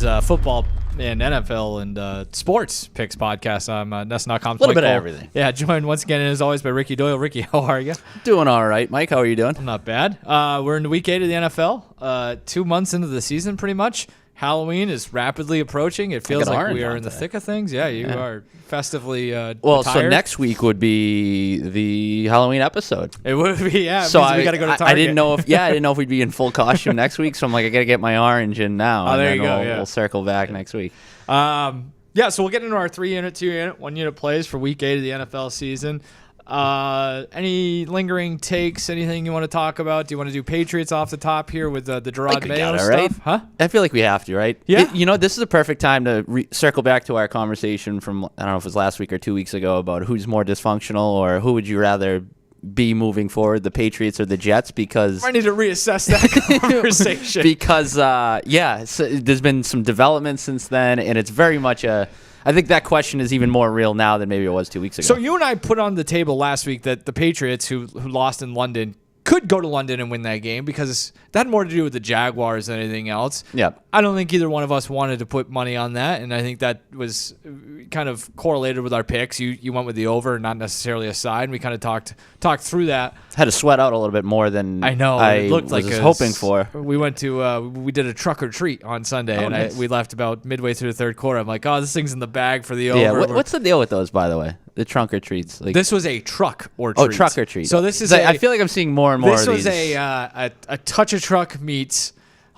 Dolphins football and NFL and sports picks podcast. That's not a little bit of everything. Yeah, joined once again, as always, by Ricky Doyle. Ricky, how are you? Doing all right. Mike, how are you doing? I'm not bad. We're in week 8 of the NFL. 2 months into the season, pretty much. Halloween is rapidly approaching. It feels like we are in the thick of things. Yeah, you are festively well, retired. So next week would be the Halloween episode. It would be, yeah. So we got to go to Target. I didn't know if we'd be in full costume next week. So I'm like, I got to get my orange in now. Oh, there you go. We'll circle back next week. Yeah, so we'll get into our 3-unit, 2-unit, 1-unit plays for week 8 of the NFL season. Any lingering takes? Anything you want to talk about? Do you want to do Patriots off the top here with the Gerard Mayos stuff? Right? Huh? I feel like we have to, right? Yeah. This is a perfect time to circle back to our conversation from, I don't know if it was last week or 2 weeks ago, about who's more dysfunctional or who would you rather be moving forward, the Patriots or the Jets? Because I need to reassess that conversation. Because, there's been some development since then, and it's very much I think that question is even more real now than maybe it was 2 weeks ago. So you and I put on the table last week that the Patriots, who lost in London, could go to London and win that game because that had more to do with the Jaguars than anything else. Yeah. I don't think either one of us wanted to put money on that, and I think that was kind of correlated with our picks. You went with the over, not necessarily a side, and we kind of talked through that. Had to sweat out a little bit more than I know. I it looked was like hoping for. We went to we did a truck or treat on Sunday, and nice. we left about midway through the third quarter. I'm like, oh, this thing's in the bag for the over. Yeah. What's the deal with those, by the way? The trunk or treats. Like, this was a truck or treat. Oh, truck or treat. So this is. I feel like I'm seeing more and more of these. This was a touch a truck meets.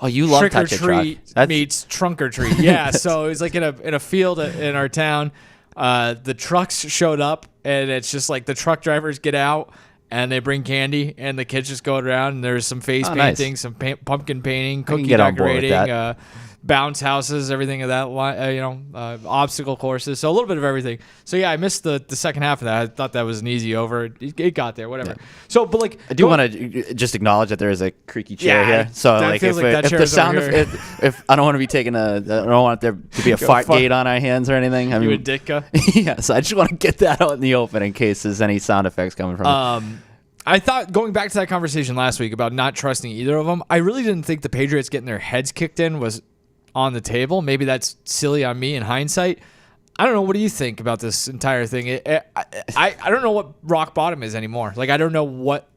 Oh, you love trick or touch a truck. treat meets trunk or treat. Yeah. So it was like in a field in our town. The trucks showed up, and it's just like the truck drivers get out and they bring candy, and the kids just go around, and there's some face painting, nice. some pumpkin painting, cookie get on board with decorating, that. bounce houses, everything of that, obstacle courses. So a little bit of everything. So yeah, I missed the second half of that. I thought that was an easy over. It got there, whatever. Yeah. So, but like, I do want to just acknowledge that there is a creaky chair here. So like, if the sound, if I don't want to be taking I don't want there to be a fart gate on our hands or anything. I mean, you a Ditka? Yeah. So I just want to get that out in the open in case there's any sound effects coming from it. I thought, going back to that conversation last week about not trusting either of them, I really didn't think the Patriots getting their heads kicked in was on the table. Maybe that's silly on me in hindsight. I don't know. What do you think about this entire thing? I don't know what rock bottom is anymore. Like, I don't know what.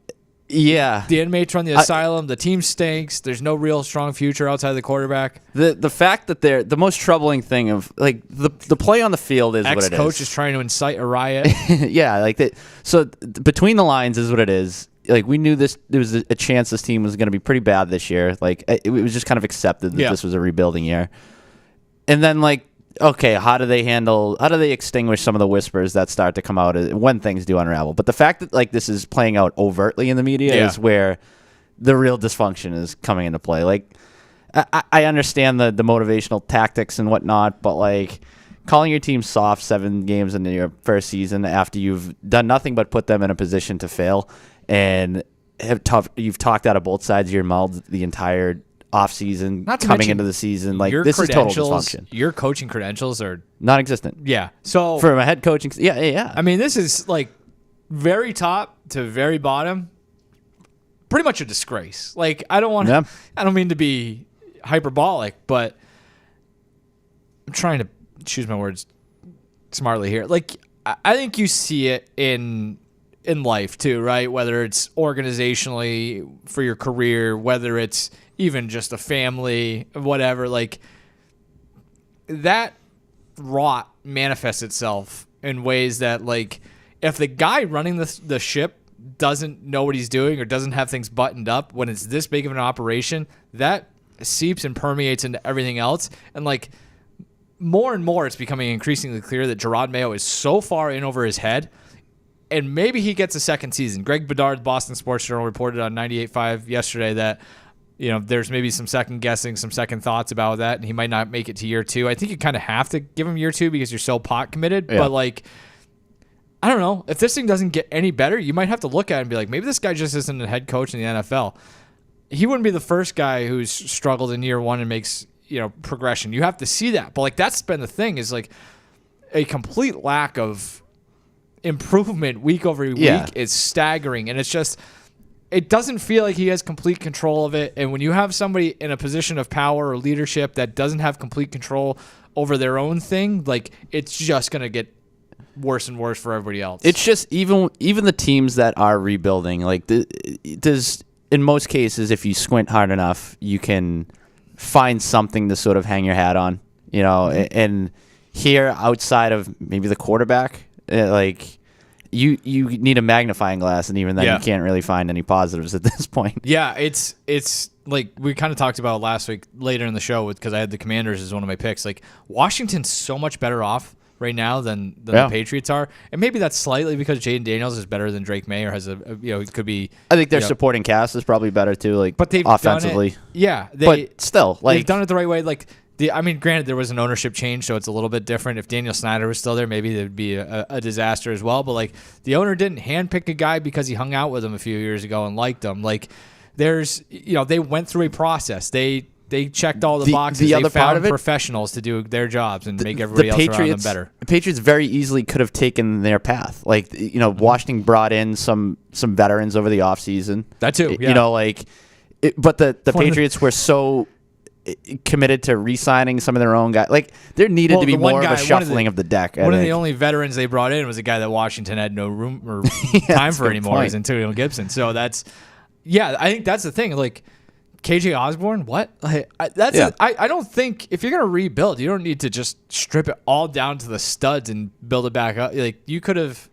Yeah. The inmates run the asylum. The team stinks. There's no real strong future outside of the quarterback. The fact that they're the most troubling thing of like the play on the field is what it is. Ex-coach is trying to incite a riot. Yeah, like that. So between the lines is what it is. Like, we knew there was a chance this team was going to be pretty bad this year. Like, it was just kind of accepted that this was a rebuilding year. And then, like, okay, how do they extinguish some of the whispers that start to come out when things do unravel? But the fact that, like, this is playing out overtly in the media is where the real dysfunction is coming into play. Like, I understand the motivational tactics and whatnot, but, like, calling your team soft 7 games into your first season after you've done nothing but put them in a position to fail and you've talked out of both sides of your mouth the entire offseason coming into the season. Like, this is total dysfunction. Your coaching credentials are non-existent. Yeah. So from a head coaching, yeah. I mean, this is like very top to very bottom. Pretty much a disgrace. Like, I don't mean to be hyperbolic, but I'm trying to choose my words smartly here. Like, I think you see it in life too, right? Whether it's organizationally for your career, whether it's even just a family, whatever, like, that rot manifests itself in ways that, like, if the guy running the ship doesn't know what he's doing or doesn't have things buttoned up when it's this big of an operation, that seeps and permeates into everything else. And, like, more and more it's becoming increasingly clear that Gerard Mayo is so far in over his head, and maybe he gets a second season. Greg Bedard, Boston Sports Journal, reported on 98.5 yesterday that, there's maybe some second guessing, some second thoughts about that, and he might not make it to year 2. I think you kind of have to give him year 2 because you're so pot committed. Yeah. But, like, I don't know. If this thing doesn't get any better, you might have to look at it and be like, maybe this guy just isn't a head coach in the NFL. He wouldn't be the first guy who's struggled in year 1 and makes, progression. You have to see that. But, like, that's been the thing, is, like, a complete lack of improvement week over week is staggering. And it's it doesn't feel like he has complete control of it. And when you have somebody in a position of power or leadership that doesn't have complete control over their own thing, like it's just going to get worse and worse for everybody else. It's just even the teams that are rebuilding, like there's in most cases, if you squint hard enough, you can find something to sort of hang your hat on, you know. And here, outside of maybe the quarterback, like you need a magnifying glass, and even then you can't really find any positives at this point. Yeah, it's like we kind of talked about last week later in the show because I had the Commanders as one of my picks. Like Washington's so much better off right now than the Patriots are, and maybe that's slightly because Jaden Daniels is better than Drake May or has it could be. I think their supporting cast is probably better too, like but they've offensively. Done it, yeah, but still, like they've done it the right way. Like granted there was an ownership change, so it's a little bit different. If Daniel Snyder was still there, maybe it would be a disaster as well. But like the owner didn't handpick a guy because he hung out with him a few years ago and liked him. Like there's they went through a process. They checked all the boxes. The other they found part of it, professionals to do their jobs and make everybody else around them better. The Patriots very easily could have taken their path. Like, Washington brought in some veterans over the offseason. That too, yeah. But the Patriots were so committed to re-signing some of their own guys. Like, there needed to be more of a shuffling of the deck. One of the only veterans they brought in was a guy that Washington had no room or time for anymore. He's Antonio Gibson. So I think that's the thing. Like, KJ Osborne, what? I don't think if you're gonna rebuild, you don't need to just strip it all down to the studs and build it back up. Like you could have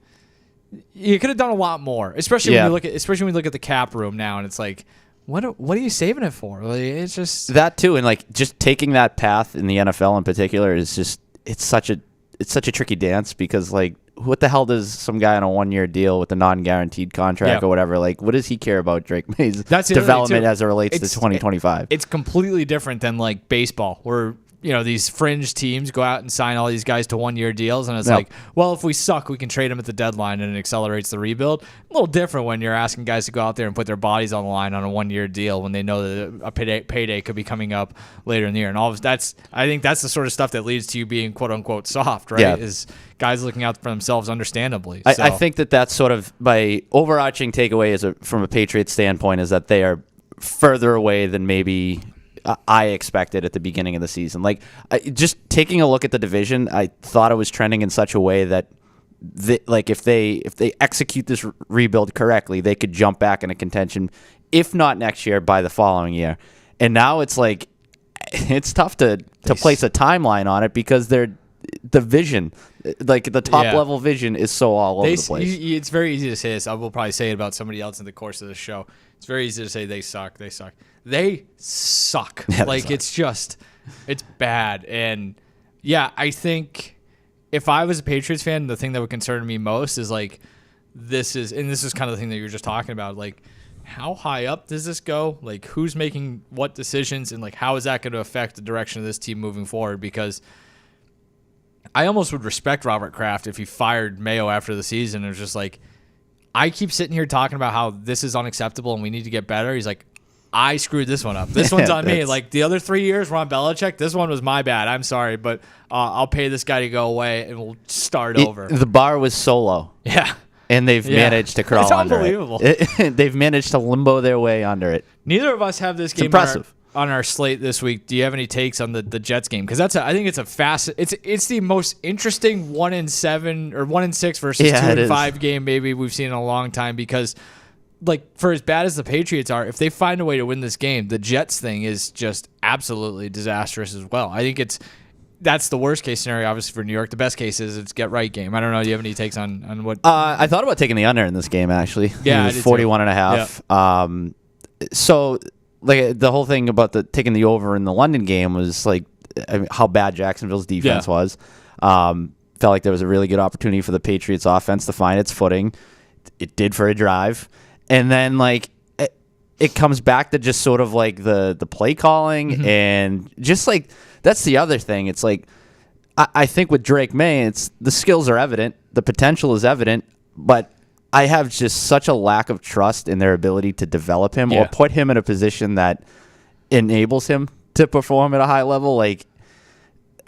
done a lot more, especially when you look at the cap room now, and it's like, what are you saving it for? Like, it's just that too, and like just taking that path in the NFL in particular is just it's such a tricky dance because like. What the hell does some guy on a 1-year deal with a non-guaranteed contract or whatever, like, what does he care about Drake May's development as it relates to 2025? It's completely different than, like, baseball, where, these fringe teams go out and sign all these guys to 1-year deals, and it's like, well, if we suck, we can trade them at the deadline, and it accelerates the rebuild. A little different when you're asking guys to go out there and put their bodies on the line on a 1-year deal when they know that a payday could be coming up later in the year. And I think that's the sort of stuff that leads to you being quote-unquote soft, right? Yeah. Is guys looking out for themselves understandably. I think that's sort of my overarching takeaway from a Patriots standpoint is that they are further away than maybe I expected at the beginning of the season. Like, just taking a look at the division, I thought it was trending in such a way that if they execute this rebuild correctly, they could jump back into contention, if not next year, by the following year. And now it's like it's tough to place a timeline on it because the vision, like the top level vision, is so all over the place. It's very easy to say this. I will probably say it about somebody else in the course of the show. It's very easy to say they suck. They suck. They suck. Yeah, like they suck. It's bad. And yeah, I think if I was a Patriots fan, the thing that would concern me most is like this is kind of the thing that you were just talking about. Like, how high up does this go? Like, who's making what decisions, and like how is that going to affect the direction of this team moving forward? Because I almost would respect Robert Kraft if he fired Mayo after the season. It was just like, I keep sitting here talking about how this is unacceptable and we need to get better. He's like, I screwed this one up. This one's on me. Like the other 3 years were on Belichick. This one was my bad. I'm sorry, but I'll pay this guy to go away and we'll start over. The bar was so low. Yeah. And they've managed to crawl under it. It's unbelievable. They've managed to limbo their way under it. Neither of us have this game on our slate this week. Do you have any takes on the Jets game? Because I think it's a it's the most interesting 1-7 or 1-6 versus 2-5 game maybe we've seen in a long time. Because like for as bad as the Patriots are, if they find a way to win this game, the Jets thing is just absolutely disastrous as well. I think that's the worst case scenario, obviously, for New York. The best case is it's get right game. I don't know. Do you have any takes on what? I thought about taking the under in this game, actually. Yeah, it was 41.5. Yeah. So like the whole thing about taking the over in the London game was like how bad Jacksonville's defense was. Felt like there was a really good opportunity for the Patriots offense to find its footing. It did for a drive. And then like it comes back to just sort of like the play calling and just like that's the other thing. It's like I think with Drake May, the skills are evident, the potential is evident, but I have just such a lack of trust in their ability to develop him or put him in a position that enables him to perform at a high level. Like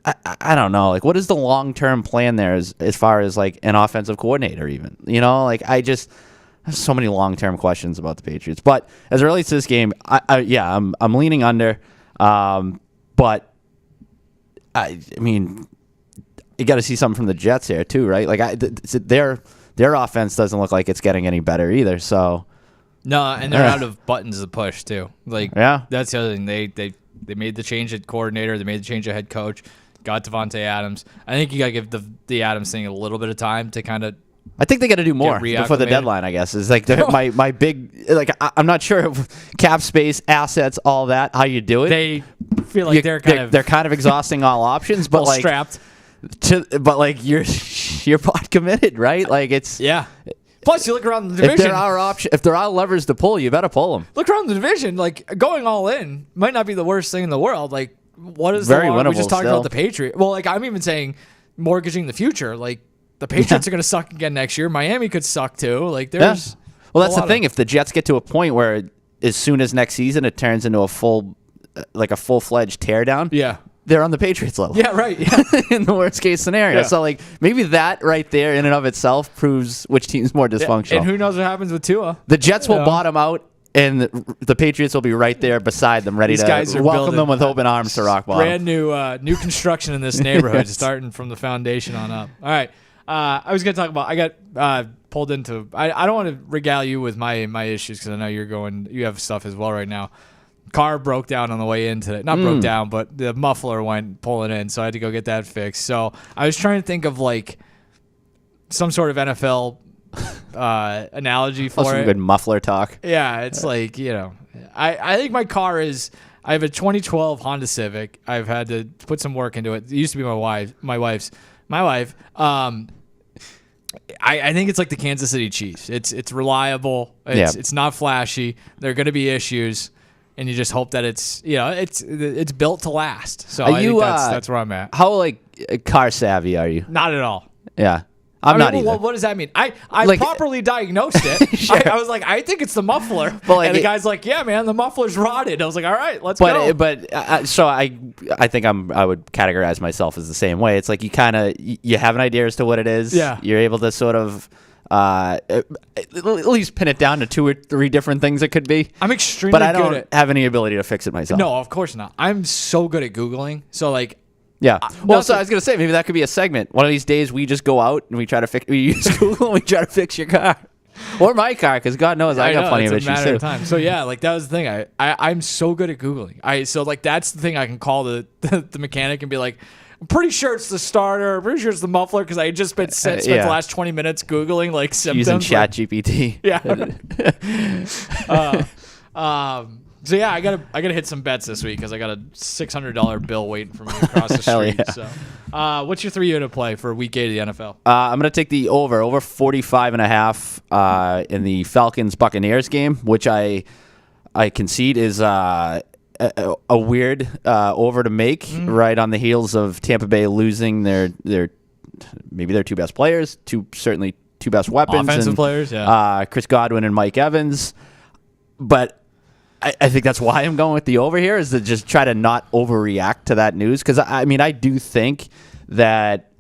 I don't know. Like what is the long-term plan there as far as like an offensive coordinator even? Like so many long-term questions about the Patriots. But as it relates to this game, I'm leaning under. But I mean, you got to see something from the Jets here too, right? Like their offense doesn't look like it's getting any better either. So no, and they're out of buttons to push too. Like that's the other thing. They made the change at coordinator. They made the change at head coach. Got Devontae Adams. I think you got to give the Adams thing a little bit of time to kind of. I think they got to do more before the deadline. I guess is like my big like I'm not sure if cap space, assets, all that. How you do it? They feel like they're kind of exhausking all options, but like strapped. But like you're pot committed, right? Like it's Plus, you look around the division. If there are levers to pull, you better pull them. Look around the division. Like going all in might not be the worst thing in the world. Like what is very winnable? We just talked still. about the Patriots. Well, like I'm even saying mortgaging the future. Like the Patriots are going to suck again next year. Miami could suck too. Like there's. Well, that's the thing. If the Jets get to a point where as soon as next season it turns into a full-fledged teardown, they're on the Patriots level. Yeah, right. Yeah. In the worst case scenario. So like maybe that right there in and of itself proves which team's more dysfunctional. Yeah. And who knows what happens with Tua? The Jets will bottom out. And the Patriots will be right there beside them, ready to welcome them with open arms to rock bottom. Brand new construction in this neighborhood, starting from the foundation on up. All right. I was going to talk about, I got pulled into, I don't want to regale you with my issues because I know you have stuff as well right now. Car broke down on the way in today. Not broke down, but the muffler went pulling in, so I had to go get that fixed. So I was trying to think of like some sort of NFL analogy for some good muffler talk. Yeah, it's like, I think my car is, I have a 2012 Honda Civic. I've had to put some work into it. It used to be my wife. I think it's like the Kansas City Chiefs. It's reliable. It's not flashy. There are going to be issues, and you just hope that it's built to last. So I think that's where I'm at. How car savvy are you? Not at all. Yeah. I'm not either. What does that mean? I properly diagnosed it. Sure. I was like, I think it's the muffler. And the guy's like, yeah, man, the muffler's rotted. I was like, all right, let's go. So I think I would categorize myself as the same way. It's like you have an idea as to what it is. Yeah. You're able to sort of at least pin it down to 2 or 3 different things it could be. I'm extremely good at it. But I don't have any ability to fix it myself. No, of course not. I'm so good at Googling. So like. Yeah. Well, so I was going to say, maybe that could be a segment. One of these days we just go out and we use Google and we try to fix your car. Or my car, because God knows I got plenty of issues too. Of time. So yeah, like that was the thing. I'm so good at Googling. So like that's the thing I can call the mechanic and be like, I'm pretty sure it's the starter. I'm pretty sure it's the muffler because I just spent the last 20 minutes Googling like symptoms. Using ChatGPT. Yeah. So yeah, I gotta hit some bets this week because I got a $600 bill waiting for me across the street. So, what's your 3-unit play for Week 8 of the NFL? I'm gonna take the over 45.5 in the Falcons Buccaneers game, which I concede is a weird over to make right on the heels of Tampa Bay losing their maybe their 2 best players, certainly 2 best weapons, offensive players, Chris Godwin and Mike Evans, but. I think that's why I'm going with the over here is to just try to not overreact to that news because I do think that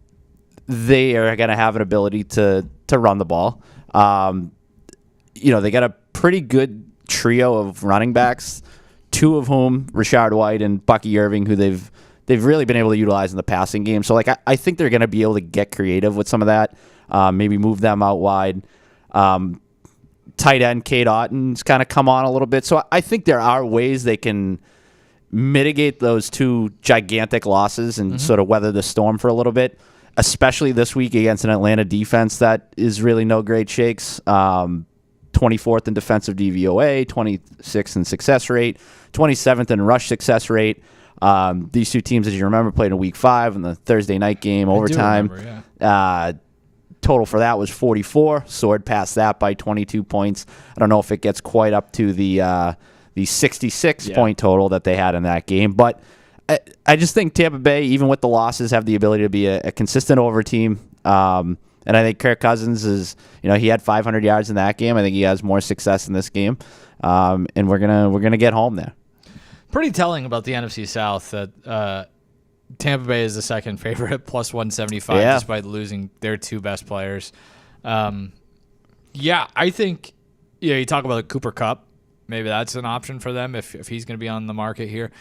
they are going to have an ability to run the ball. They got a pretty good trio of running backs, 2 of whom Rashard White and Bucky Irving, who they've really been able to utilize in the passing game. So I think they're going to be able to get creative with some of that. Maybe move them out wide. Tight end Cade Otton's kind of come on a little bit. So I think there are ways they can mitigate those 2 gigantic losses and sort of weather the storm for a little bit, especially this week against an Atlanta defense that is really no great shakes. 24th in defensive DVOA, 26th in success rate, 27th in rush success rate. These 2 teams, as you remember, played in Week 5 in the Thursday night game, overtime. I do remember, Total for that was 44. Soared past that by 22 points. I don't know if it gets quite up to the 66 point total that they had in that game. But I just think Tampa Bay, even with the losses, have the ability to be a consistent over team. And I think Kirk Cousins is, he had 500 yards in that game. I think he has more success in this game. And we're gonna get home there. Pretty telling about the NFC South that Tampa Bay is the second favorite at plus 175 despite losing their 2 best players. I think Yeah, you talk about Cooper Kupp. Maybe that's an option for them if he's going to be on the market here.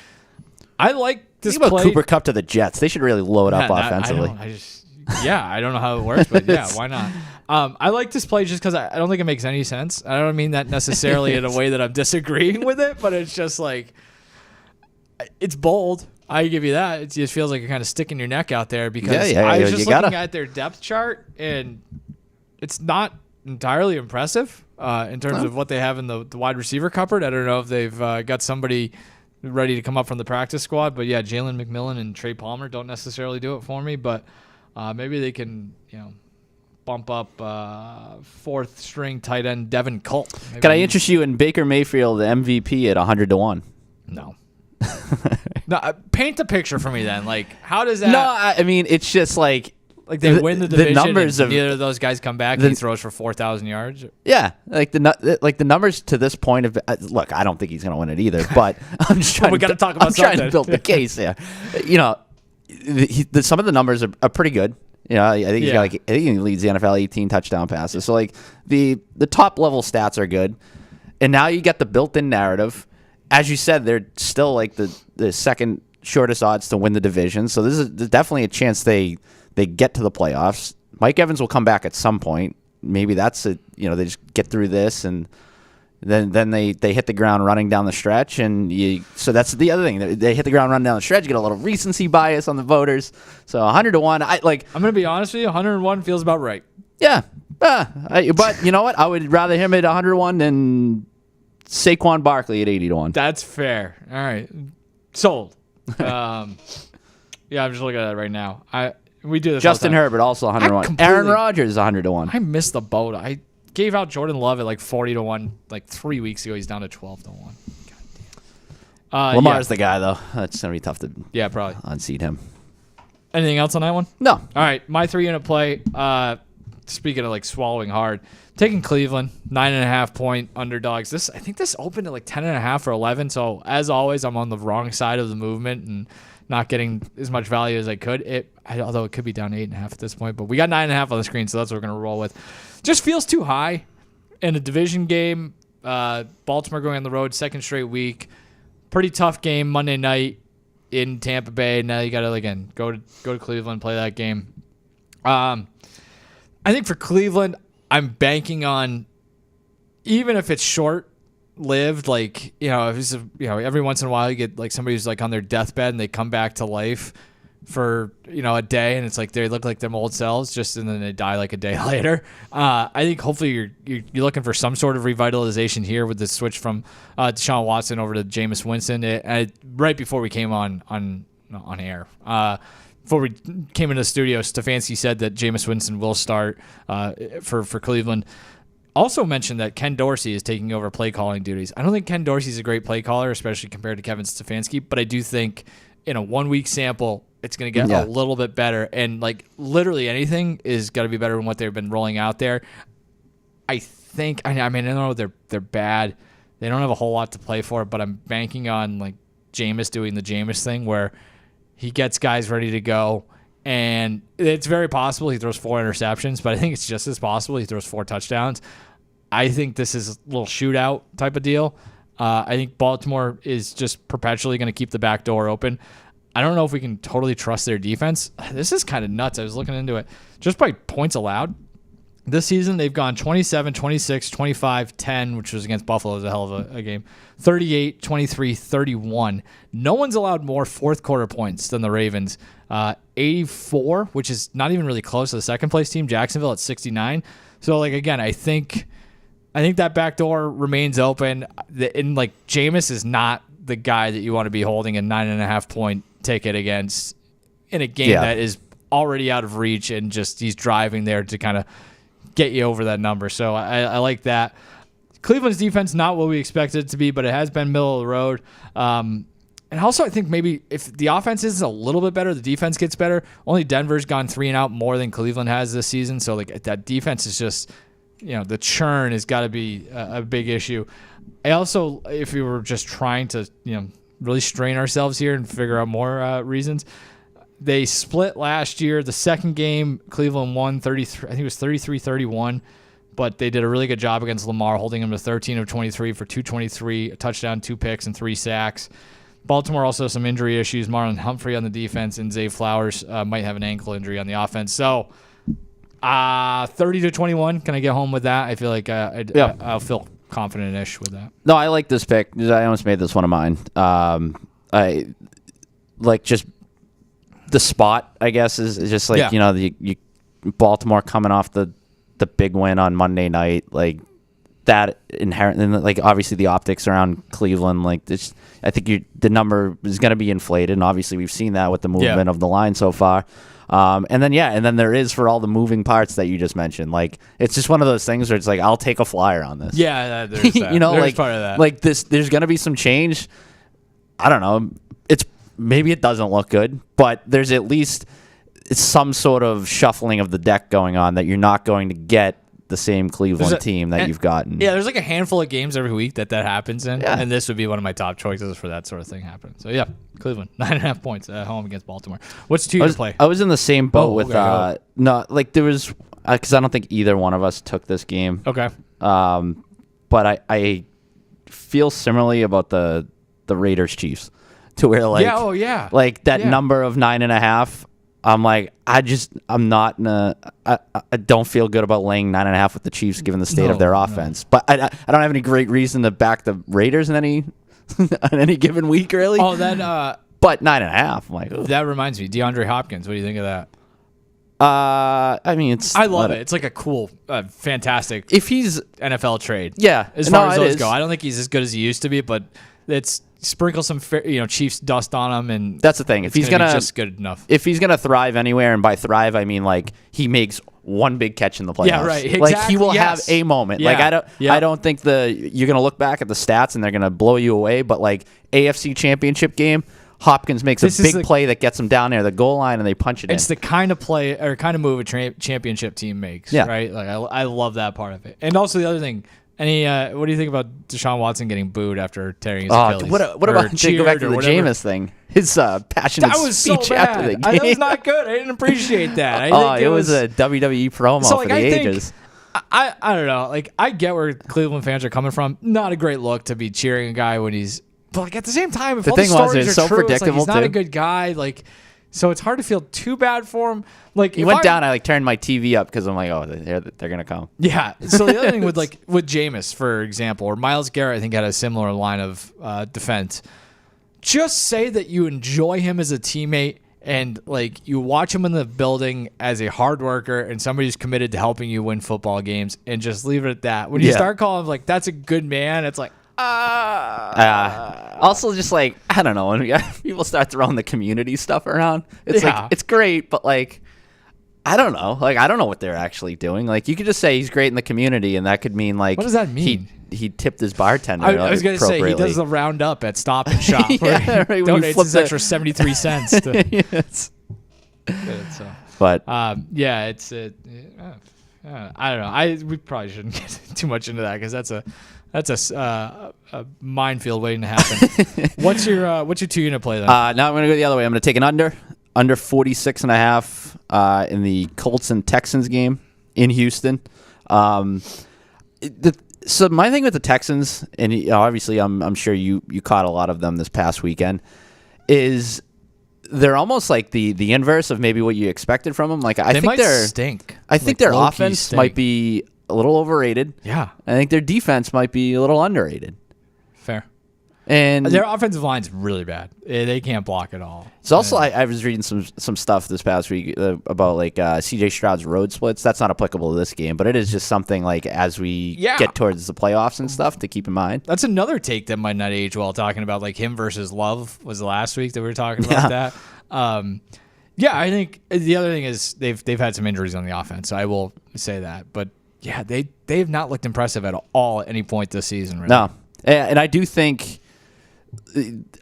I like this Think about play. Cooper Kupp to the Jets. They should really load up offensively. I don't know how it works, but yeah, why not? I like this play just because I don't think it makes any sense. I don't mean that necessarily in a way that I'm disagreeing with it, but it's just like it's bold. I give you that. It just feels like you're kind of sticking your neck out there because I was just looking at their depth chart, and it's not entirely impressive in terms of what they have in the wide receiver cupboard. I don't know if they've got somebody ready to come up from the practice squad, but yeah, Jalen McMillan and Trey Palmer don't necessarily do it for me, but maybe they can, bump up fourth string tight end Devin Colt. Maybe. Can I interest you in Baker Mayfield, the MVP at 100-1? No. No, paint the picture for me then. Like, how does that? No, I mean it's just like they win the division. The numbers and of neither of those guys come back. He throws for 4,000 yards. Yeah, the numbers to this point of look. I don't think he's going to win it either, but I'm just trying. We got to talk about something. I'm trying to build the case there. Some of the numbers are pretty good. I think I think he leads the NFL 18 touchdown passes. So like the top level stats are good, and now you get the built-in narrative. As you said, they're still like the second shortest odds to win the division. So there's definitely a chance they get to the playoffs. Mike Evans will come back at some point. Maybe that's they just get through this and then they hit the ground running down the stretch. So that's the other thing. They hit the ground running down the stretch, get a little recency bias on the voters. So 100-1. I'm going to be honest with you. 101 feels about right. Yeah. But you know what? I would rather him at 101 than Saquon Barkley at 80-1. That's fair. All right. Sold. Yeah, I'm just looking at it right now. We do this. Justin Herbert also 101. Aaron Rodgers 100-1. I missed the boat. I gave out Jordan Love at like 40-1 like 3 weeks ago. He's down to 12-1. God damn. Lamar's the guy though. That's gonna be tough to probably unseat him. Anything else on that one? No. All right, my 3-unit play. Speaking of like swallowing hard, taking Cleveland 9.5-point underdogs. I think this opened at like 10.5 or 11. So as always, I'm on the wrong side of the movement and not getting as much value as I could. Although it could be down 8.5 at this point, but we got 9.5 on the screen, so that's what we're gonna roll with. Just feels too high in a division game. Baltimore going on the road, second straight week. Pretty tough game Monday night in Tampa Bay. Now you got to again go to Cleveland, play that game. I think for Cleveland, I'm banking on, even if it's short-lived, like, if it's, every once in a while you get like somebody who's like on their deathbed and they come back to life for, a day, and it's like they look like them old selves, and then they die like a day later. I think hopefully you're looking for some sort of revitalization here with the switch from Deshaun Watson over to Jameis Winston. Right before we came on air, before we came into the studio, Stefanski said that Jameis Winston will start for Cleveland. Also mentioned that Ken Dorsey is taking over play calling duties. I don't think Ken Dorsey's a great play caller, especially compared to Kevin Stefanski, but I do think in a 1 week sample, it's going to get a little bit better. And like literally anything is going to be better than what they've been rolling out there. I think, I know they're bad. They don't have a whole lot to play for, but I'm banking on like Jameis doing the Jameis thing where he gets guys ready to go. And it's very possible he throws 4 interceptions, but I think it's just as possible he throws 4 touchdowns. I think this is a little shootout type of deal. I think Baltimore is just perpetually going to keep the back door open. I don't know if we can totally trust their defense. This is kind of nuts. I was looking into it. Just by points allowed, this season they've gone 27, 26, 25, 10, which was against Buffalo. It was a hell of a game. 38, 23, 31. No one's allowed more fourth quarter points than the Ravens. 84, which is not even really close to the second place team, Jacksonville at 69. So like again, I think that back door remains open. And like Jameis is not the guy that you want to be holding a 9.5 point ticket against in a game that is already out of reach, and just he's driving there to kind of get you over that number. So I like that. Cleveland's defense, not what we expected it to be, but it has been middle of the road. And also I think maybe if the offense is a little bit better, the defense gets better. Only Denver's gone 3 and out more than Cleveland has this season. So like that defense is just, the churn has got to be a big issue. I also, if we were just trying to, really strain ourselves here and figure out more reasons, they split last year. The second game, Cleveland won 33. I think it was 33-31. but they did a really good job against Lamar, holding him to 13 of 23 for 223, a touchdown, 2 picks, and 3 sacks. Baltimore also some injury issues. Marlon Humphrey on the defense and Zay Flowers might have an ankle injury on the offense. So 30-21. Can I get home with that? I feel like I'll feel confident-ish with that. No, I like this pick. I almost made this one of mine. I like just the spot, I guess, is just like, you Baltimore coming off the big win on Monday night, like that inherent, and like obviously the optics around Cleveland, like this, I think the number is going to be inflated, and obviously we've seen that with the movement of the line so far. And then there is for all the moving parts that you just mentioned. Like it's just one of those things where it's like I'll take a flyer on this. Yeah, there's that. There's like part of that. Like this, there's going to be some change. I don't know. Maybe it doesn't look good, but there's at least some sort of shuffling of the deck going on that you're not going to get the same Cleveland team that you've gotten. Yeah, there's like a handful of games every week that happens in, and this would be one of my top choices for that sort of thing happening. So yeah, Cleveland 9.5 points at home against Baltimore. What's 2 to play? I was in the same boat with there was because I don't think either one of us took this game. Okay. But I feel similarly about the Raiders Chiefs, to where like like that number of 9.5. I'm like, I don't feel good about laying 9.5 with the Chiefs given the state of their offense. But I don't have any great reason to back the Raiders in any on any given week, really. Oh, then but 9.5. I'm like, ooh. That reminds me, DeAndre Hopkins. What do you think of that? I mean, I love it. It's like a cool, fantastic. If he's NFL trade, as far as those go, I don't think he's as good as he used to be, but it's sprinkle some Chiefs dust on him, and that's the thing. If he's gonna be just good enough, if he's gonna thrive anywhere, and by thrive I mean like he makes one big catch in the playoffs. Yeah, right. Exactly. Like he will have a moment. Yeah. Like I don't think you're gonna look back at the stats and they're gonna blow you away. But like AFC Championship game, Hopkins makes a big play that gets them down there the goal line and they punch it in. It's the kind of play or kind of move a championship team makes. Yeah. Right. Like I love that part of it. And also the other thing. What do you think about Deshaun Watson getting booed after tearing his Achilles? What about go back to the Jameis thing? His passionate speech after the game. That was not good. I didn't appreciate that. It was a WWE promo for the ages. I don't know. Like I get where Cleveland fans are coming from. Not a great look to be cheering a guy when he's. But like at the same time, if all the stories are so true, predictable, it's like he's not a good guy. Like. So it's hard to feel too bad for him. Like he went down, I turned my TV up because I'm like, oh, they're gonna come. Yeah. So the other thing with Jameis, for example, or Myles Garrett, I think had a similar line of defense. Just say that you enjoy him as a teammate and like you watch him in the building as a hard worker and somebody who's committed to helping you win football games, and just leave it at that. When you start calling him like that's a good man, it's like. Also, just like I don't know, when people start throwing the community stuff around, it's like it's great, but like I don't know, like I don't know what they're actually doing. Like you could just say he's great in the community, and that could mean like what does that mean? He tipped his bartender. I was going to say he does the roundup at Stop and Shop. Where he donates his extra 73 cents. Yes. So. But I don't know. We probably shouldn't get too much into that because that's a minefield waiting to happen. What's your 2 unit play then? Now I'm going to go the other way. I'm going to take an under 46.5 in the Colts and Texans game in Houston. So my thing with the Texans, and obviously I'm sure you caught a lot of them this past weekend, is they're almost like the inverse of maybe what you expected from them. Like I think they're stink. I think their offense might be a little overrated. Yeah. I think their defense might be a little underrated. Fair. And their offensive line's really bad. They can't block at all. It's also I was reading some stuff this past week about like CJ Stroud's road splits. That's not applicable to this game, but it is just something like as we get towards the playoffs and stuff to keep in mind. That's another take that might not age well. Talking about like him versus Love was last week that we were talking about that. I think the other thing is they've had some injuries on the offense. So I will say that, but yeah, they've not looked impressive at all at any point this season. Really. No, and I do think.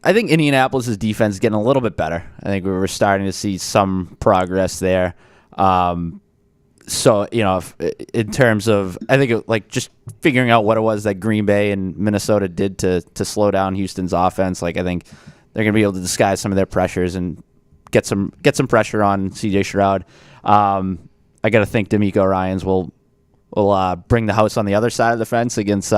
I think Indianapolis' defense is getting a little bit better. I think we were starting to see some progress there. So, in terms of, I think like just figuring out what it was that Green Bay and Minnesota did to slow down Houston's offense, like I think they're going to be able to disguise some of their pressures and get some pressure on CJ Stroud. I got to think D'Amico Ryans will will bring the house on the other side of the fence against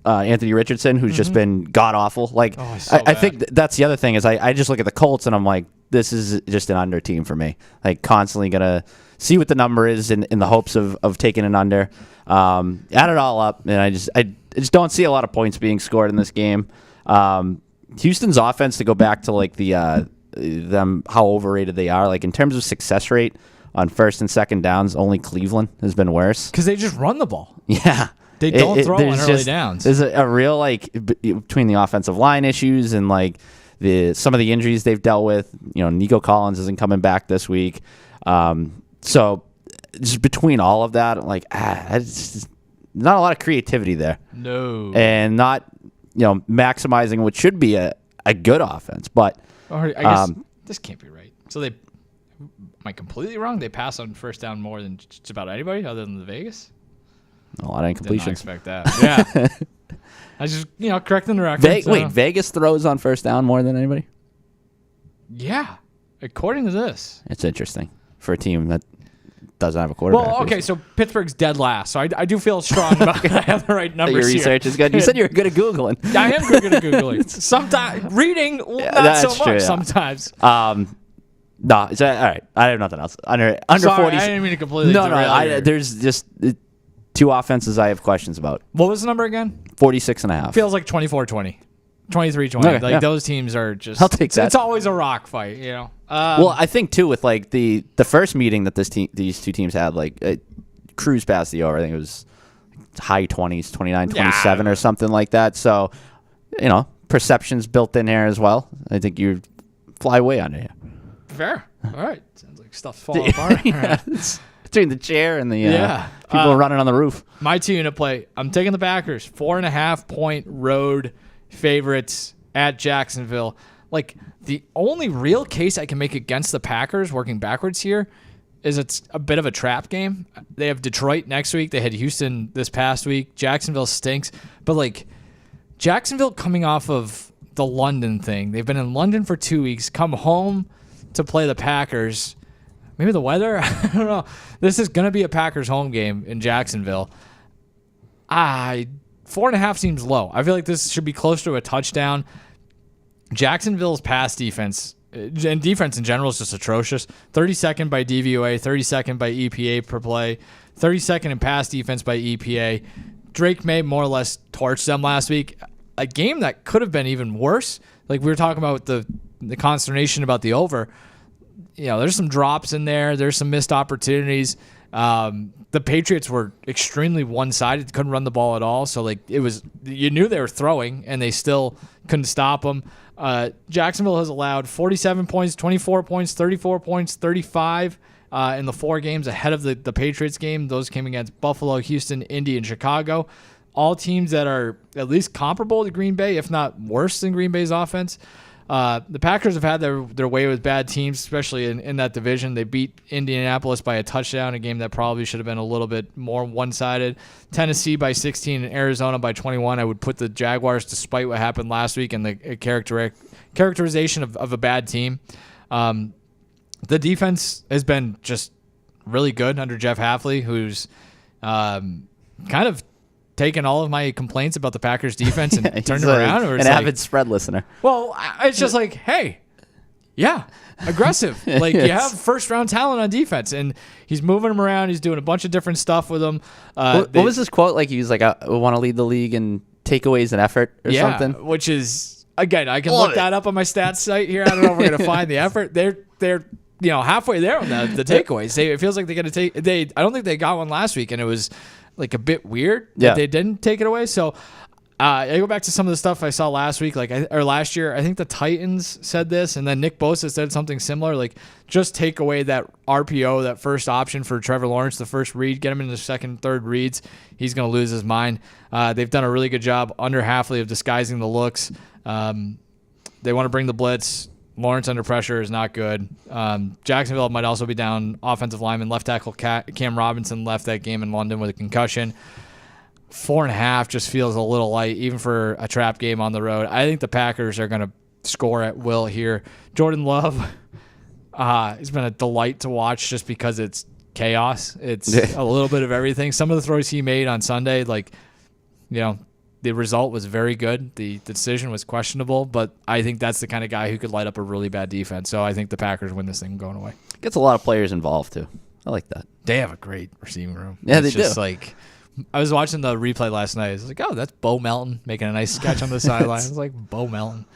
Anthony Richardson, who's just been god awful. Like I think that's the other thing is I just look at the Colts and I'm like, this is just an under team for me. Like constantly gonna see what the number is in the hopes of taking an under. Add it all up, and I just don't see a lot of points being scored in this game. Houston's offense, to go back to like them how overrated they are, like in terms of success rate on first and second downs, only Cleveland has been worse because they just run the ball. Yeah. They don't throw on early downs. There's a real like between the offensive line issues and like some of the injuries they've dealt with. You know, Nico Collins isn't coming back this week, so just between all of that, like it's just not a lot of creativity there. No, and not maximizing what should be a good offense. But I guess this can't be right. So am I completely wrong? They pass on first down more than just about anybody other than the Vegas. A lot of incompletions. Did not expect that. Yeah. I was just, correcting the record. Wait, Vegas throws on first down more than anybody? Yeah. According to this. It's interesting for a team that doesn't have a quarterback. Well, okay, so Pittsburgh's dead last. So I do feel strong about I have the right numbers Your research is good. You said you were good at Googling. I am good at Googling. Sometimes. Reading, not so much true, sometimes. No, all right. I have nothing else. Under Sorry, 40. I didn't mean to completely there's just two offenses I have questions about. What was the number again? 46.5. Feels like 24-20. 23-20. Like those teams are just I'll take that. It's always a rock fight, well, I think too with like the first meeting that these two teams had, like cruise past the over. I think it was high 20s, 29, 27 or something like that. So, perception's built in here as well. I think you fly way under here. Fair. All right. Sounds like stuff's falling apart. It's between the chair and the people running on the roof. My 2-unit play. I'm taking the Packers. 4.5-point road favorites at Jacksonville. Like, the only real case I can make against the Packers, working backwards here, is it's a bit of a trap game. They have Detroit next week. They had Houston this past week. Jacksonville stinks. But, like, Jacksonville coming off of the London thing. They've been in London for 2 weeks. Come home to play the Packers. Maybe the weather? I don't know. This is going to be a Packers home game in Jacksonville. 4.5 seems low. I feel like this should be close to a touchdown. Jacksonville's pass defense, and defense in general, is just atrocious. 32nd by DVOA, 32nd by EPA per play, 32nd in pass defense by EPA. Drake May more or less torched them last week. A game that could have been even worse. Like we were talking about the consternation about the over. There's some drops in there. There's some missed opportunities. The Patriots were extremely one-sided, couldn't run the ball at all. So you knew they were throwing, and they still couldn't stop them. Jacksonville has allowed 47 points, 24 points, 34 points, 35 in the 4 games ahead of the Patriots game. Those came against Buffalo, Houston, Indy, and Chicago. All teams that are at least comparable to Green Bay, if not worse than Green Bay's offense. The Packers have had their way with bad teams, especially in that division. They beat Indianapolis by a touchdown, a game that probably should have been a little bit more one-sided. Tennessee by 16 and Arizona by 21. I would put the Jaguars, despite what happened last week and the characterization of a bad team. The defense has been just really good under Jeff Hafley, who's kind of taken all of my complaints about the Packers defense and turned them around. Or an avid spread listener. Well, it's just like, hey, aggressive. Like you have first round talent on defense, and he's moving them around. He's doing a bunch of different stuff with them. What was his quote? Like he was like, "I want to lead the league in takeaways and effort," or something. Which is again, I can look that up on my stats site here. I don't know if we're gonna find the effort. They're halfway there on the takeaways. It feels like they're gonna take. I don't think they got one last week, and it was like a bit weird that they didn't take it away. So I go back to some of the stuff I saw last week, or last year. I think the Titans said this, and then Nick Bosa said something similar. Like, just take away that RPO, that first option for Trevor Lawrence, the first read, get him into the second, third reads. He's going to lose his mind. They've done a really good job under Hafley of disguising the looks. They want to bring the blitz. Lawrence under pressure is not good. Jacksonville might also be down offensive lineman. Left tackle Cam Robinson left that game in London with a concussion. 4.5 just feels a little light, even for a trap game on the road. I think the Packers are going to score at will here. Jordan Love has been a delight to watch just because it's chaos. It's a little bit of everything. Some of the throws he made on Sunday, like, the result was very good. The decision was questionable, but I think that's the kind of guy who could light up a really bad defense. So I think the Packers win this thing going away. Gets a lot of players involved, too. I like that. They have a great receiving room. Yeah, it's they just do. Like, I was watching the replay last night. I was like, oh, that's Bo Melton making a nice sketch on the sideline. I was like, Bo Melton.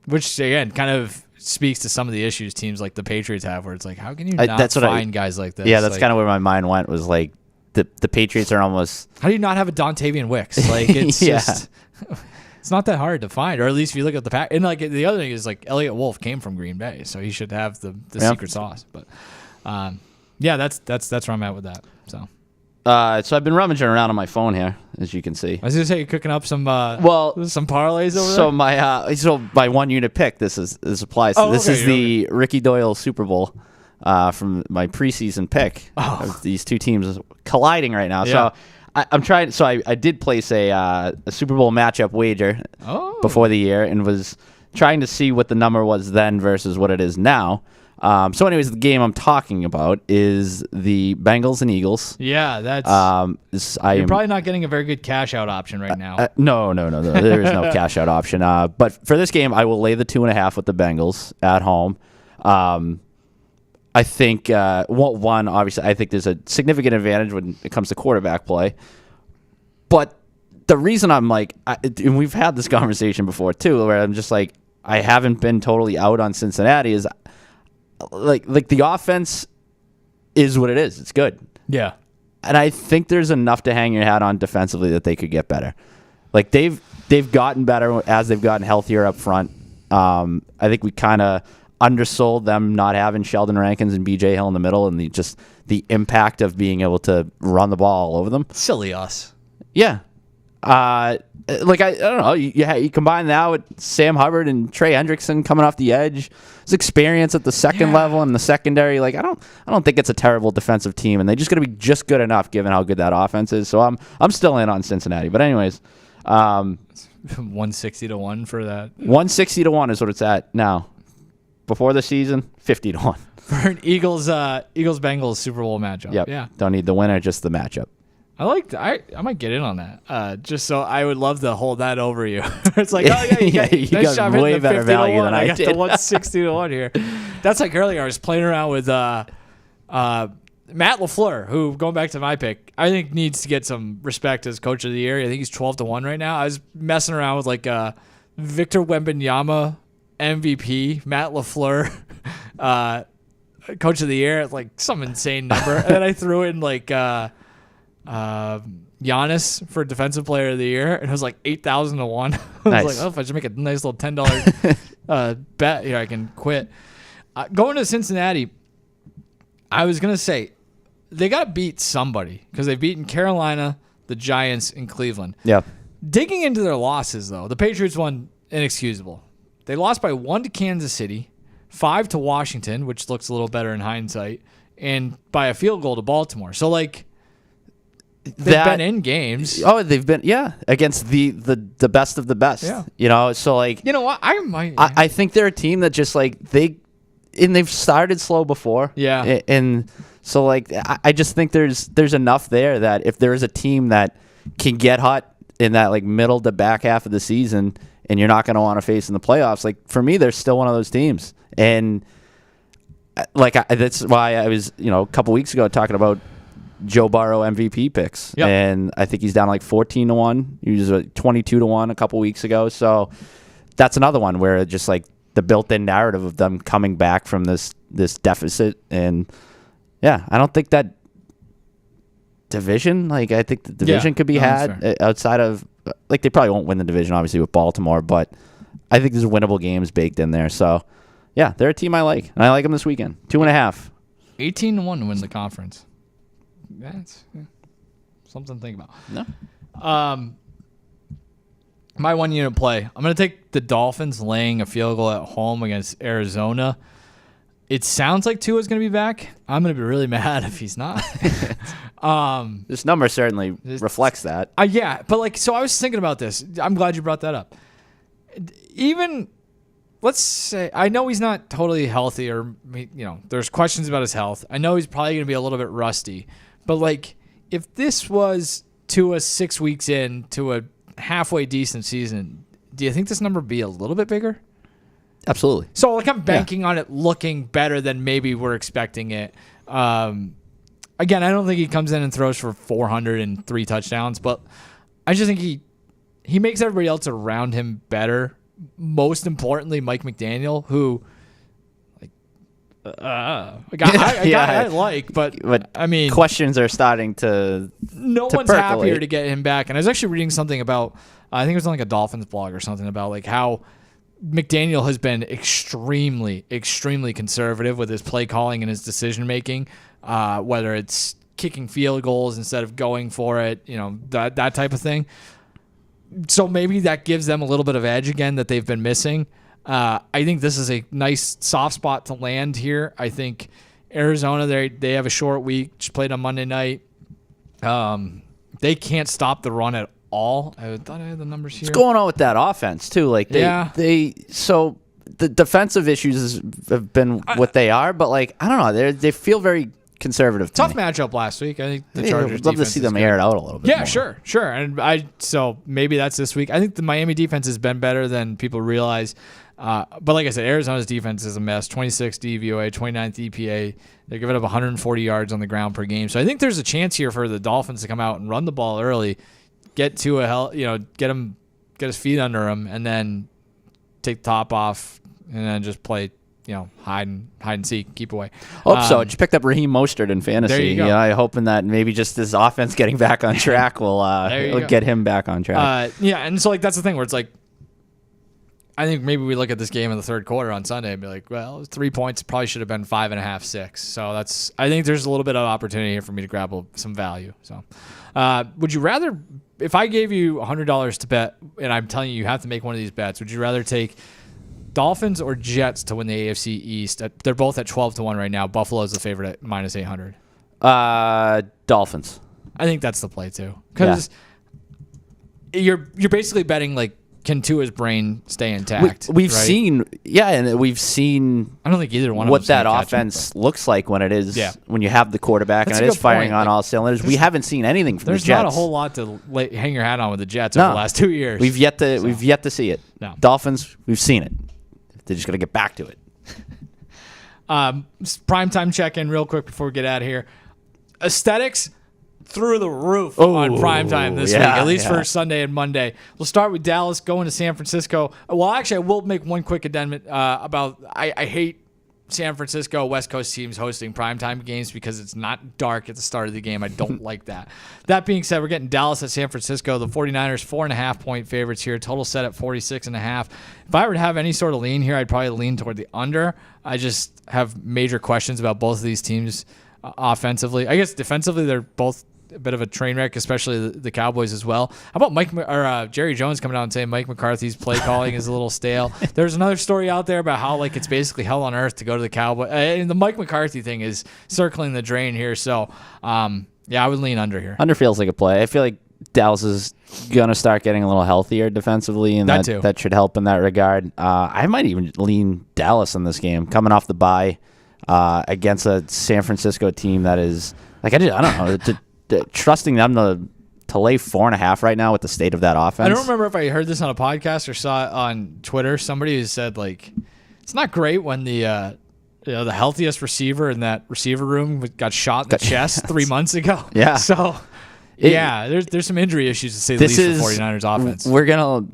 Which, again, kind of speaks to some of the issues teams like the Patriots have, where it's like, how can you not find guys like this? Yeah, that's kind of where my mind went, was like, the Patriots are almost... How do you not have a Dontavian Wicks? Like, it's just... It's not that hard to find, or at least if you look at the pack. And like the other thing is, like, Elliott Wolf came from Green Bay, so he should have the secret sauce. But that's where I'm at with that. So I've been rummaging around on my phone here, as you can see. I was gonna say, you're cooking up some parlays over there. So my 1 unit pick. This applies. This is the Ricky Doyle Super Bowl from my preseason pick. Of these two teams colliding right now. Yeah. So I'm trying. So I did place a Super Bowl matchup wager before the year, and was trying to see what the number was then versus what it is now. So anyways, the game I'm talking about is the Bengals and Eagles. Yeah, that's... you're probably not getting a very good cash-out option right now. No. There is no cash-out option. But for this game, I will lay the 2.5 with the Bengals at home. I think, obviously, I think there's a significant advantage when it comes to quarterback play. But the reason I'm like... and we've had this conversation before, too, where I'm just like, I haven't been totally out on Cincinnati, is... Like the offense is what it is. It's good. Yeah. And I think there's enough to hang your hat on defensively that they could get better. Like they've gotten better as they've gotten healthier up front. I think we kind of undersold them not having Sheldon Rankins and BJ Hill in the middle, and the impact of being able to run the ball all over them. Silly us. Yeah. I don't know. You combine that with Sam Hubbard and Trey Hendrickson coming off the edge. His experience at the second level and the secondary. Like I don't think it's a terrible defensive team, and they're just going to be just good enough given how good that offense is. So I'm still in on Cincinnati. But anyways, 160-1 for that. 160-1 is what it's at now. Before the season, 50-1 for an Eagles Bengals Super Bowl matchup. Yep. Yeah. Don't need the winner, just the matchup. I might get in on that. Just so I would love to hold that over you. It's like, oh yeah, you got way better value than I got did. the 160-1 here. That's like earlier. I was playing around with Matt LaFleur, who, going back to my pick, I think needs to get some respect as coach of the year. I think he's 12-1 right now. I was messing around with like Victor Wembanyama MVP, Matt LaFleur coach of the year, like some insane number, and then I threw in like. Giannis for defensive player of the year, and it was like 8,000-1. I was Nice. like, oh, if I just make a nice little $10 bet here, I can quit. Going to Cincinnati, I was gonna say they got to beat somebody because they've beaten Carolina, the Giants, and Cleveland. Yeah. Digging into their losses though, the Patriots won inexcusable. They lost by 1 to Kansas City, 5 to Washington, which looks a little better in hindsight, and by a field goal to Baltimore. So like. They've been in games. Oh, they've been against the best of the best. Yeah. So like you know what? I think they're a team that just like they've started slow before. Yeah. And so like I just think there's enough there that if there is a team that can get hot in that like middle to back half of the season and you're not going to want to face in the playoffs, like for me they're still one of those teams. And like that's why I was, a couple weeks ago talking about Joe Burrow MVP picks. Yep. And I think he's down like 14-1. He was 22-1 a couple weeks ago. So that's another one where just like the built-in narrative of them coming back from this deficit. And yeah, I don't think that division, like I think the division could be had outside of, like they probably won't win the division obviously with Baltimore, but I think there's winnable games baked in there. So yeah, they're a team I like. And I like them this weekend. 2.5. 18-1 to win the conference. That's something to think about. No. My 1 unit play. I'm going to take the Dolphins laying a field goal at home against Arizona. It sounds like Tua's going to be back. I'm going to be really mad if he's not. This number certainly reflects that. Yeah, but like, so I was thinking about this. I'm glad you brought that up. Even let's say, I know he's not totally healthy, or there's questions about his health. I know he's probably going to be a little bit rusty, but like if this was Tua 6 weeks in to a halfway decent season, do you think this number would be a little bit bigger? Absolutely. So like I'm banking on it looking better than maybe we're expecting it. Again, I don't think he comes in and throws for 403 touchdowns, but I just think he makes everybody else around him better. Most importantly, Mike McDaniel, who I like, but I mean, questions are starting to. No one's percolate. happier to get him back. And I was actually reading something about, I think it was on like a Dolphins blog or something, about like how McDaniel has been extremely, extremely conservative with his play calling and his decision making, whether it's kicking field goals instead of going for it, that type of thing. So maybe that gives them a little bit of edge again that they've been missing. I think this is a nice soft spot to land here. I think Arizona, they have a short week, just played on Monday night. They can't stop the run at all. I thought I had the numbers here. What's going on with that offense too? Like so the defensive issues have been what they are, but like I don't know, they feel very conservative. Tough matchup last week. I think the Chargers. I'd love to see them air it out a little bit. Yeah, more. sure. And so maybe that's this week. I think the Miami defense has been better than people realize. But like I said, Arizona's defense is a mess. 26th DVOA, 29th EPA. They're giving up 140 yards on the ground per game. So I think there's a chance here for the Dolphins to come out and run the ball early, get his feet under him, and then take the top off, and then just play. Hide and seek, keep away. Hope so. Just picked up Raheem Mostert in fantasy. There you go. I'm hoping that maybe just his offense getting back on track will get him back on track. And so like that's the thing where it's like, I think maybe we look at this game in the third quarter on Sunday and be like, well, 3 points probably should have been 5.5, 6. So I think there's a little bit of opportunity here for me to grab some value. So, would you rather, if I gave you $100 to bet, and I'm telling you have to make one of these bets, would you rather take Dolphins or Jets to win the AFC East? They're both at 12-1 right now. Buffalo's the favorite at -800. Dolphins. I think that's the play too, because you're basically betting like, can Tua's brain stay intact? We've seen. I don't think either one of what that offense looks like when it is when you have the quarterback and it is firing on all cylinders. We haven't seen anything from the Jets. There's not a whole lot to hang your hat on with the Jets over the last 2 years. We've yet to see it. No. Dolphins, we've seen it. They're just going to get back to it. Primetime check-in real quick before we get out of here. Aesthetics through the roof on primetime this week, at least for Sunday and Monday. We'll start with Dallas going to San Francisco. Well, actually, I will make one quick addendum about I hate San Francisco West Coast teams hosting primetime games because it's not dark at the start of the game. I don't like that. That being said, we're getting Dallas at San Francisco. The 49ers, 4.5-point favorites here. Total set at 46.5. If I were to have any sort of lean here, I'd probably lean toward the under. I just have major questions about both of these teams offensively. I guess defensively, they're both a bit of a train wreck, especially the Cowboys as well. How about Jerry Jones coming out and saying Mike McCarthy's play calling is a little stale? There's another story out there about how like it's basically hell on earth to go to the Cowboys. And the Mike McCarthy thing is circling the drain here. So, I would lean under here. Under feels like a play. I feel like Dallas is going to start getting a little healthier defensively, and that should help in that regard. I might even lean Dallas in this game, coming off the bye against a San Francisco team that is like I don't know. Trusting them to lay 4.5 right now with the state of that offense. I don't remember if I heard this on a podcast or saw it on Twitter. Somebody who said like it's not great when the healthiest receiver in that receiver room got shot in the chest 3 months ago. Yeah. So there's some injury issues to say the least for 49ers offense. We're gonna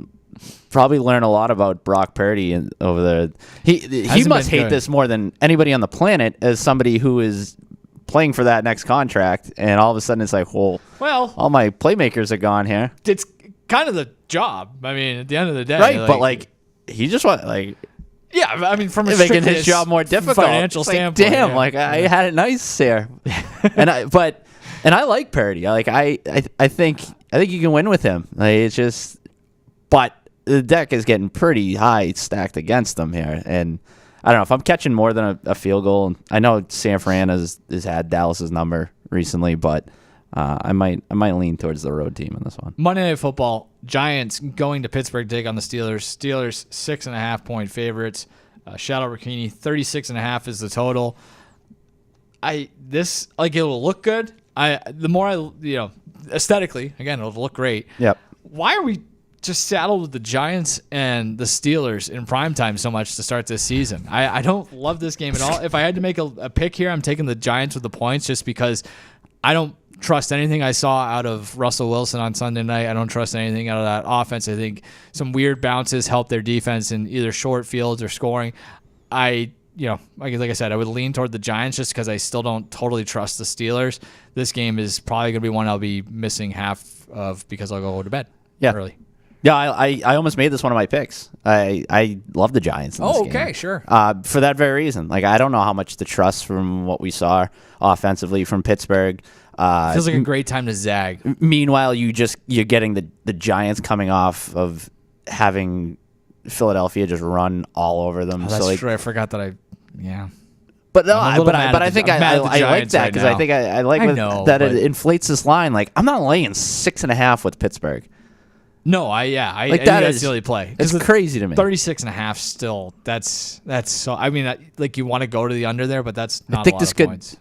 probably learn a lot about Brock Purdy over there. He must hate this more than anybody on the planet as somebody who is playing for that next contract, and all of a sudden it's like, well, all my playmakers are gone here. It's kind of the job. I mean, at the end of the day, right? But like, he just want I mean, from a making his job more difficult, financial standpoint. Damn, I had it nice there, and I like Purdy. I think you can win with him. Like, it's just, but the deck is getting pretty high stacked against him here, and I don't know if I'm catching more than a field goal. I know San Fran has had Dallas's number recently, but I might lean towards the road team in this one. Monday Night Football, Giants going to Pittsburgh to take on the Steelers. Steelers 6.5-point favorites. Shadow Ricchini, 36.5 is the total. It will look good. Aesthetically, again, it'll look great. Yep. Why are we just saddled with the Giants and the Steelers in primetime so much to start this season? I don't love this game at all. If I had to make a pick here, I'm taking the Giants with the points just because I don't trust anything I saw out of Russell Wilson on Sunday night. I don't trust anything out of that offense. I think some weird bounces help their defense in either short fields or scoring. Like I said, I would lean toward the Giants just because I still don't totally trust the Steelers. This game is probably going to be one I'll be missing half of because I'll go to bed early. Yeah, I almost made this one of my picks. I love the Giants in this game. Okay, sure. For that very reason. Like, I don't know how much to trust from what we saw offensively from Pittsburgh. Feels like a great time to zag. Meanwhile, you're getting the Giants coming off of having Philadelphia just run all over them. That's true. I forgot that But no, I think I like that because I think I like that it inflates this line. Like, I'm not laying 6.5 with Pittsburgh. No, I that's the only play. It's crazy to me. 36.5 still. That's so. I mean, you want to go to the under there, but that's not I think a lot this of could. points.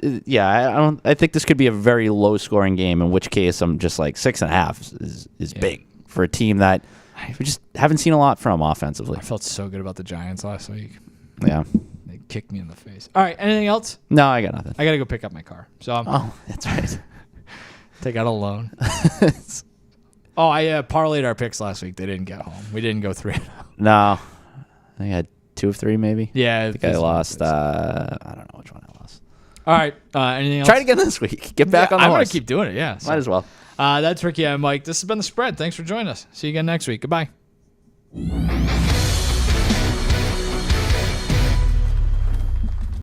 I think this could be a very low scoring game. In which case, I'm just like 6.5 is big for a team that we just haven't seen a lot from offensively. I felt so good about the Giants last week. Yeah, they kicked me in the face. All right, anything else? No, I got nothing. I got to go pick up my car. So that's right. Take out a loan. I parlayed our picks last week. They didn't get home. We didn't go 3-0. No. I think I had 2 of 3 maybe. Yeah. I think I lost. I don't know which one I lost. All right. Anything else? Try it again this week. Get back on the horse. I'm going to keep doing it, yeah. Might as well. That's Ricky and Mike. This has been The Spread. Thanks for joining us. See you again next week. Goodbye.